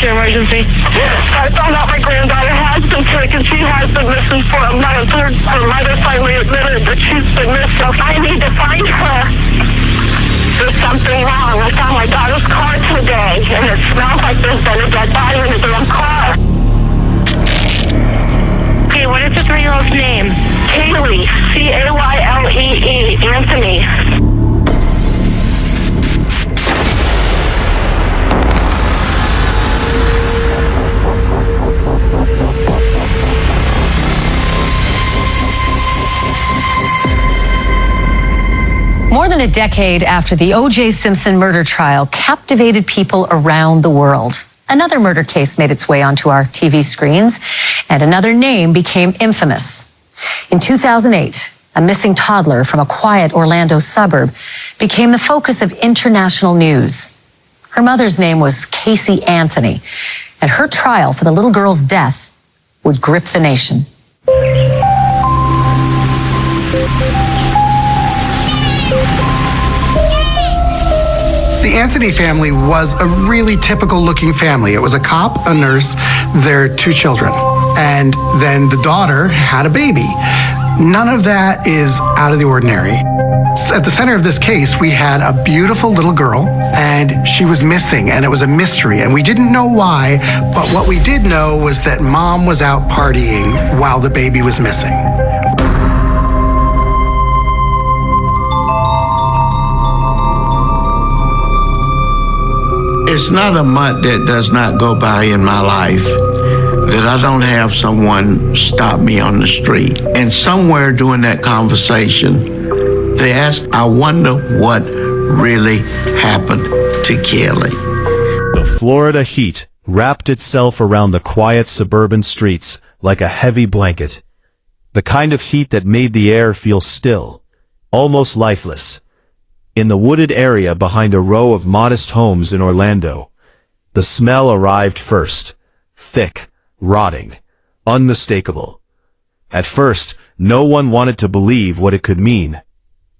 your emergency? I found out my granddaughter has been taken. She has been missing for a month. Her mother finally admitted that she's been missing. I need to find her. There's something wrong. I found my daughter's car today, and it smells like there's been a dead body in the damn car. Okay, what is the 3-year-old's name? Caylee, Caylee Anthony. More than a decade after the O.J. Simpson murder trial captivated people around the world, another murder case made its way onto our TV screens, and another name became infamous. In 2008, a missing toddler from a quiet Orlando suburb became the focus of international news. Her mother's name was Caylee Anthony, and her trial for the little girl's death would grip the nation. The Anthony family was a really typical looking family. It was a cop, a nurse, their 2 children. And then the daughter had a baby. None of that is out of the ordinary. At the center of this case, we had a beautiful little girl, and she was missing, and it was a mystery, and we didn't know why, but what we did know was that mom was out partying while the baby was missing. It's not a month that does not go by in my life that I don't have someone stop me on the street. And somewhere during that conversation, they asked, I wonder what really happened to Cayley. The Florida heat wrapped itself around the quiet suburban streets like a heavy blanket. The kind of heat that made the air feel still, almost lifeless. In the wooded area behind a row of modest homes in Orlando, the smell arrived first. Thick, rotting, unmistakable. At first, no one wanted to believe what it could mean.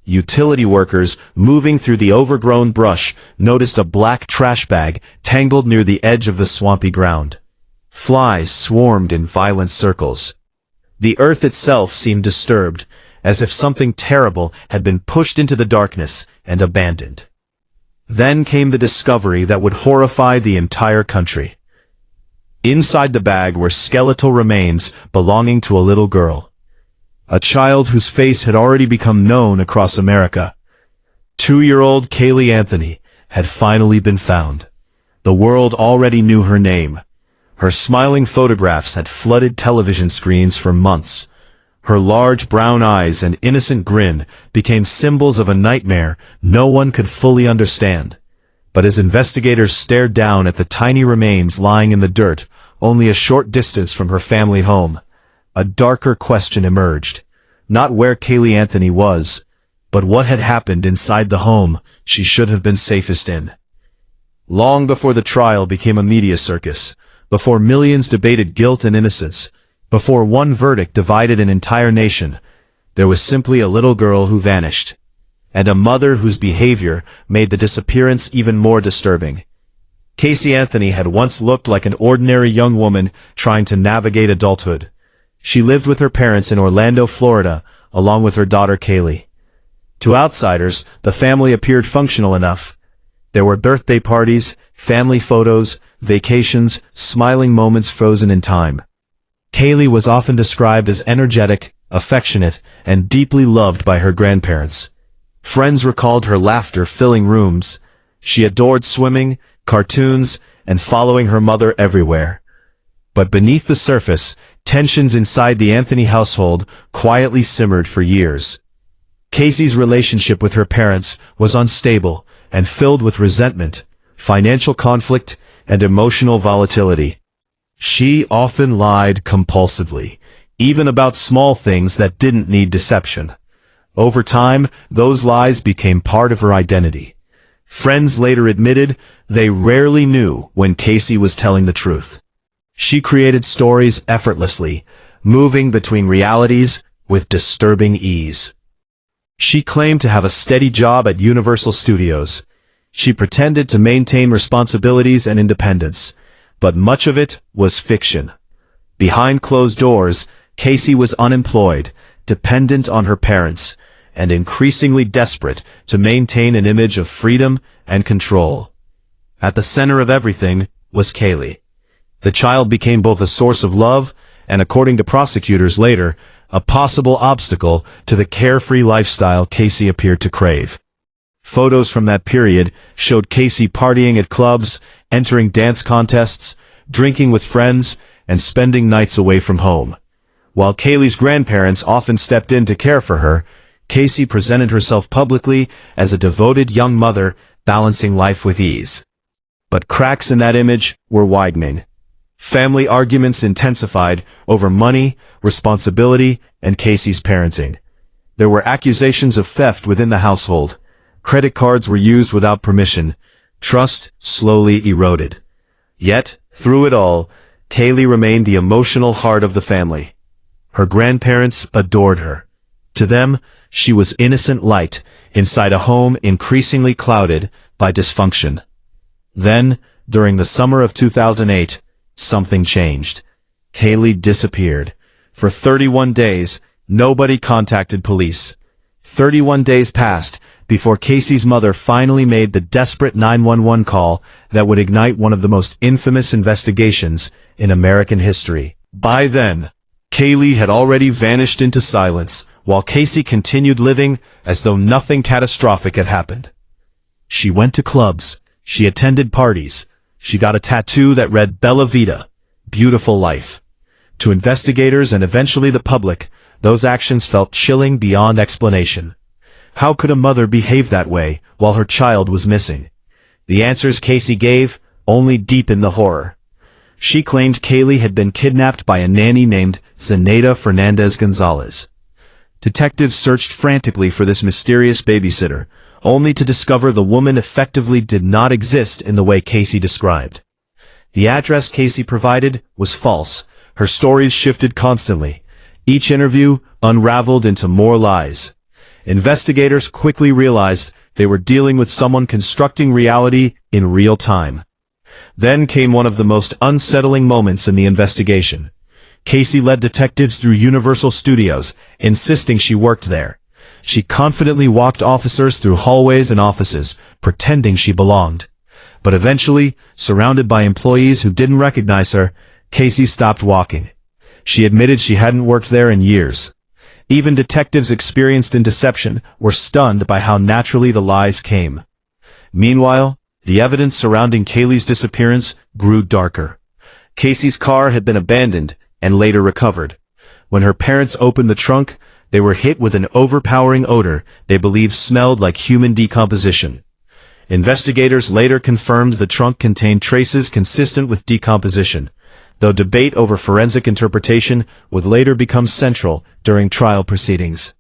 Utility workers moving through the overgrown brush noticed a black trash bag tangled near the edge of the swampy ground. Flies swarmed in violent circles. The earth itself seemed disturbed, as if something terrible had been pushed into the darkness and abandoned. Then came the discovery that would horrify the entire country. Inside the bag were skeletal remains belonging to a little girl. A child whose face had already become known across America. 2-year-old Caylee Anthony had finally been found. The world already knew her name. Her smiling photographs had flooded television screens for months. Her large brown eyes and innocent grin became symbols of a nightmare no one could fully understand. But as investigators stared down at the tiny remains lying in the dirt, only a short distance from her family home, a darker question emerged. Not where Caylee Anthony was, but what had happened inside the home she should have been safest in. Long before the trial became a media circus, before millions debated guilt and innocence, before one verdict divided an entire nation, there was simply a little girl who vanished, and a mother whose behavior made the disappearance even more disturbing. Caylee Anthony had once looked like an ordinary young woman trying to navigate adulthood. She lived with her parents in Orlando, Florida, along with her daughter Cayley. To outsiders, the family appeared functional enough. There were birthday parties, family photos, vacations, smiling moments frozen in time. Cayley was often described as energetic, affectionate, and deeply loved by her grandparents. Friends recalled her laughter filling rooms. She adored swimming, cartoons, and following her mother everywhere. But beneath the surface, tensions inside the Anthony household quietly simmered for years. Casey's relationship with her parents was unstable and filled with resentment, financial conflict, and emotional volatility. She often lied compulsively, even about small things that didn't need deception. Over time, those lies became part of her identity. Friends later admitted they rarely knew when Caylee was telling the truth. She created stories effortlessly, moving between realities with disturbing ease. She claimed to have a steady job at Universal Studios. She pretended to maintain responsibilities and independence, but much of it was fiction. Behind closed doors, Casey was unemployed, dependent on her parents, and increasingly desperate to maintain an image of freedom and control. At the center of everything was Cayley. The child became both a source of love and, according to prosecutors later, a possible obstacle to the carefree lifestyle Casey appeared to crave. Photos from that period showed Casey partying at clubs, entering dance contests, drinking with friends, and spending nights away from home. While Cayley's grandparents often stepped in to care for her, Casey presented herself publicly as a devoted young mother balancing life with ease. But cracks in that image were widening. Family arguments intensified over money, responsibility, and Casey's parenting. There were accusations of theft within the household. Credit cards were used without permission. Trust slowly eroded. Yet, through it all, Cayley remained the emotional heart of the family. Her grandparents adored her. To them, she was innocent light inside a home increasingly clouded by dysfunction. Then, during the summer of 2008, something changed. Cayley disappeared. For 31 days, nobody contacted police. 31 days passed before Casey's mother finally made the desperate 911 call that would ignite one of the most infamous investigations in American history. By then, Cayley had already vanished into silence, while Casey continued living as though nothing catastrophic had happened. She went to clubs. She attended parties. She got a tattoo that read Bella Vita, beautiful life. To investigators and eventually the public, those actions felt chilling beyond explanation. How could a mother behave that way while her child was missing? The answers Casey gave only deepened the horror. She claimed Cayley had been kidnapped by a nanny named Zenaida Fernandez Gonzalez. Detectives searched frantically for this mysterious babysitter, only to discover the woman effectively did not exist in the way Casey described. The address Casey provided was false. Her stories shifted constantly. Each interview unraveled into more lies. Investigators quickly realized they were dealing with someone constructing reality in real time. Then came one of the most unsettling moments in the investigation. Casey led detectives through Universal Studios, insisting she worked there. She confidently walked officers through hallways and offices, pretending she belonged. But eventually, surrounded by employees who didn't recognize her, Casey stopped walking. She admitted she hadn't worked there in years. Even detectives experienced in deception were stunned by how naturally the lies came. Meanwhile, the evidence surrounding Cayley's disappearance grew darker. Casey's car had been abandoned and later recovered. When her parents opened the trunk, they were hit with an overpowering odor they believed smelled like human decomposition. Investigators later confirmed the trunk contained traces consistent with decomposition, though debate over forensic interpretation would later become central during trial proceedings.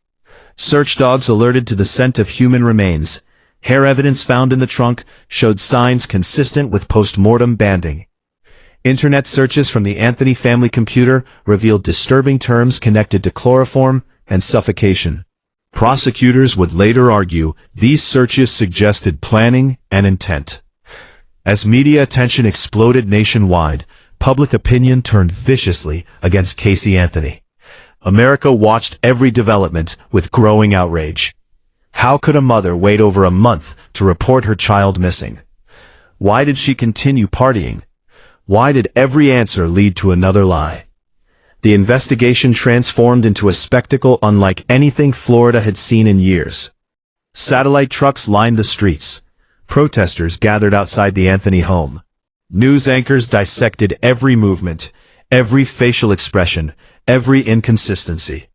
Search dogs alerted to the scent of human remains. Hair evidence found in the trunk showed signs consistent with post-mortem banding. Internet searches from the Anthony family computer revealed disturbing terms connected to chloroform and suffocation. Prosecutors would later argue these searches suggested planning and intent. As media attention exploded nationwide, public opinion turned viciously against Caylee Anthony. America watched every development with growing outrage. How could a mother wait over a month to report her child missing? Why did she continue partying? Why did every answer lead to another lie? The investigation transformed into a spectacle unlike anything Florida had seen in years. Satellite trucks lined the streets. Protesters gathered outside the Anthony home. News anchors dissected every movement, every facial expression, every inconsistency.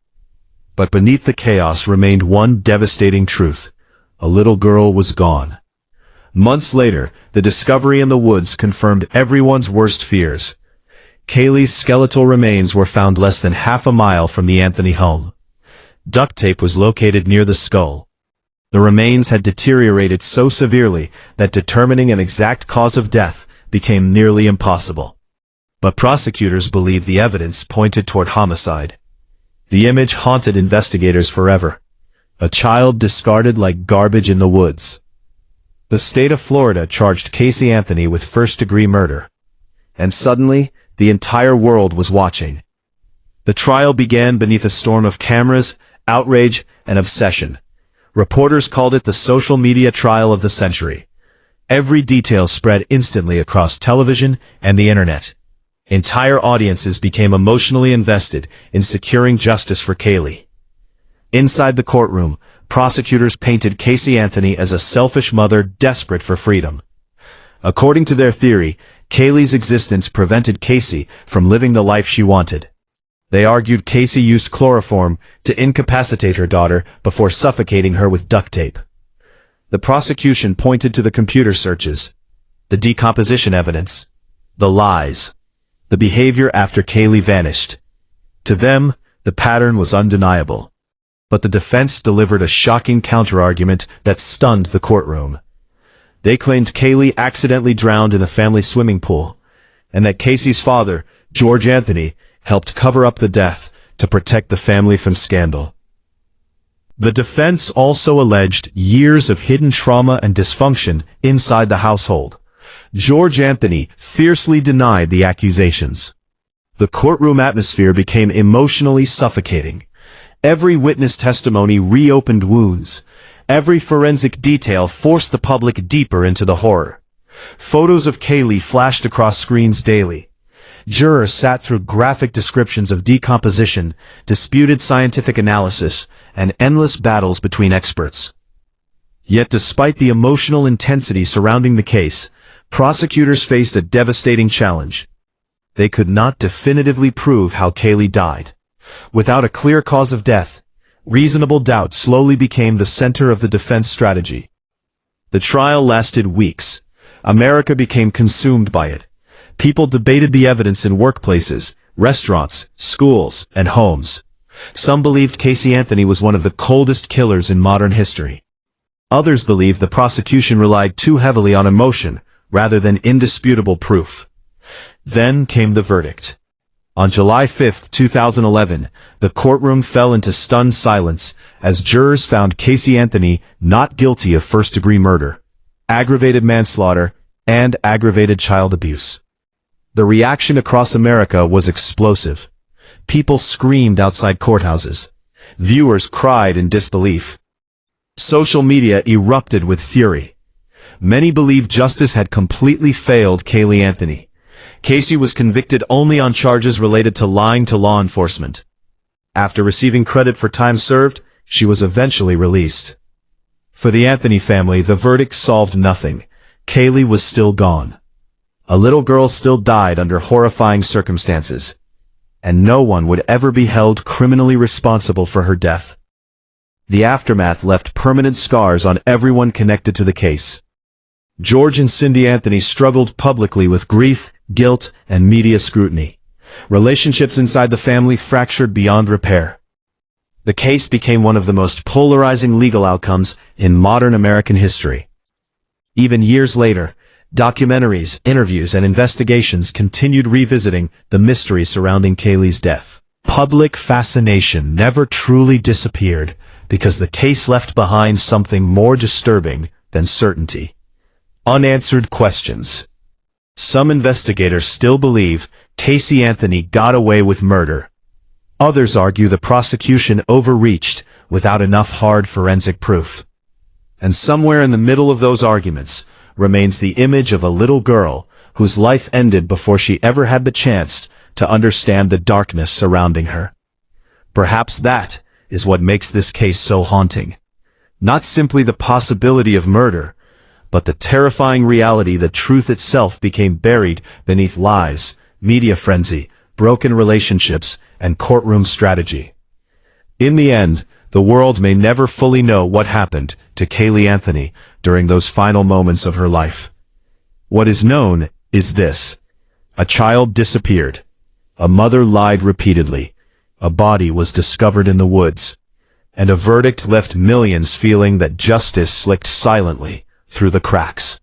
But beneath the chaos remained one devastating truth. A little girl was gone. Months later, the discovery in the woods confirmed everyone's worst fears. Cayley's skeletal remains were found less than half a mile from the Anthony home. Duct tape was located near the skull. The remains had deteriorated so severely that determining an exact cause of death became nearly impossible. But prosecutors believed the evidence pointed toward homicide. The image haunted investigators forever. A child discarded like garbage in the woods. The state of Florida charged Caylee Anthony with first-degree murder. And suddenly, the entire world was watching. The trial began beneath a storm of cameras, outrage, and obsession. Reporters called it the social media trial of the century. Every detail spread instantly across television and the internet. Entire audiences became emotionally invested in securing justice for Cayley. Inside the courtroom, prosecutors painted Caylee Anthony as a selfish mother desperate for freedom. According to their theory, Cayley's existence prevented Caylee from living the life she wanted. They argued Caylee used chloroform to incapacitate her daughter before suffocating her with duct tape. The prosecution pointed to the computer searches, the decomposition evidence, the lies, the behavior after Cayley vanished. To them, the pattern was undeniable. But the defense delivered a shocking counterargument that stunned the courtroom. They claimed Cayley accidentally drowned in a family swimming pool, and that Caylee's father, George Anthony, helped cover up the death to protect the family from scandal. The defense also alleged years of hidden trauma and dysfunction inside the household. George Anthony fiercely denied the accusations. The courtroom atmosphere became emotionally suffocating. Every witness testimony reopened wounds. Every forensic detail forced the public deeper into the horror. Photos of Cayley flashed across screens daily. Jurors sat through graphic descriptions of decomposition, disputed scientific analysis, and endless battles between experts. Yet despite the emotional intensity surrounding the case, prosecutors faced a devastating challenge. They could not definitively prove how Cayley died. Without a clear cause of death, reasonable doubt slowly became the center of the defense strategy. The trial lasted weeks. America became consumed by it. People debated the evidence in workplaces, restaurants, schools, and homes. Some believed Caylee Anthony was one of the coldest killers in modern history. Others believed the prosecution relied too heavily on emotion rather than indisputable proof. Then came the verdict. On July 5, 2011, the courtroom fell into stunned silence as jurors found Caylee Anthony not guilty of first-degree murder, aggravated manslaughter, and aggravated child abuse. The reaction across America was explosive. People screamed outside courthouses. Viewers cried in disbelief. Social media erupted with fury. Many believed justice had completely failed Caylee Anthony. Caylee was convicted only on charges related to lying to law enforcement. After receiving credit for time served, she was eventually released. For the Anthony family, the verdict solved nothing. Cayley was still gone. A little girl still died under horrifying circumstances. And no one would ever be held criminally responsible for her death. The aftermath left permanent scars on everyone connected to the case. George and Cindy Anthony struggled publicly with grief, guilt, and media scrutiny. Relationships inside the family fractured beyond repair. The case became one of the most polarizing legal outcomes in modern American history. Even years later, documentaries, interviews, and investigations continued revisiting the mystery surrounding Cayley's death. Public fascination never truly disappeared because the case left behind something more disturbing than certainty. Unanswered questions. Some investigators still believe Caylee Anthony got away with murder. Others argue the prosecution overreached without enough hard forensic proof. And somewhere in the middle of those arguments remains the image of a little girl whose life ended before she ever had the chance to understand the darkness surrounding her. Perhaps that is what makes this case so haunting. Not simply the possibility of murder, but the terrifying reality that truth itself became buried beneath lies, media frenzy, broken relationships, and courtroom strategy. In the end, the world may never fully know what happened to Caylee Anthony during those final moments of her life. What is known is this: a child disappeared, a mother lied repeatedly, a body was discovered in the woods, and a verdict left millions feeling that justice slipped silently through the cracks.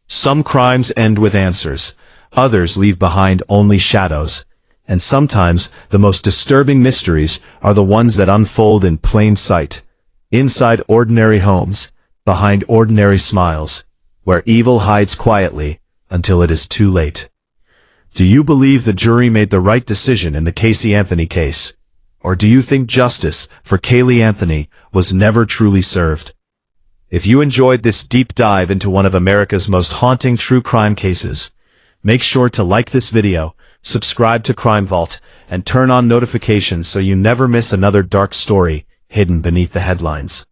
Some crimes end with answers, others leave behind only shadows, and sometimes the most disturbing mysteries are the ones that unfold in plain sight, inside ordinary homes, behind ordinary smiles, where evil hides quietly until it is too late. Do you believe the jury made the right decision in the Caylee Anthony case? Or do you think justice for Caylee Anthony was never truly served? If you enjoyed this deep dive into one of America's most haunting true crime cases, make sure to like this video, subscribe to Crimevault, and turn on notifications so you never miss another dark story hidden beneath the headlines.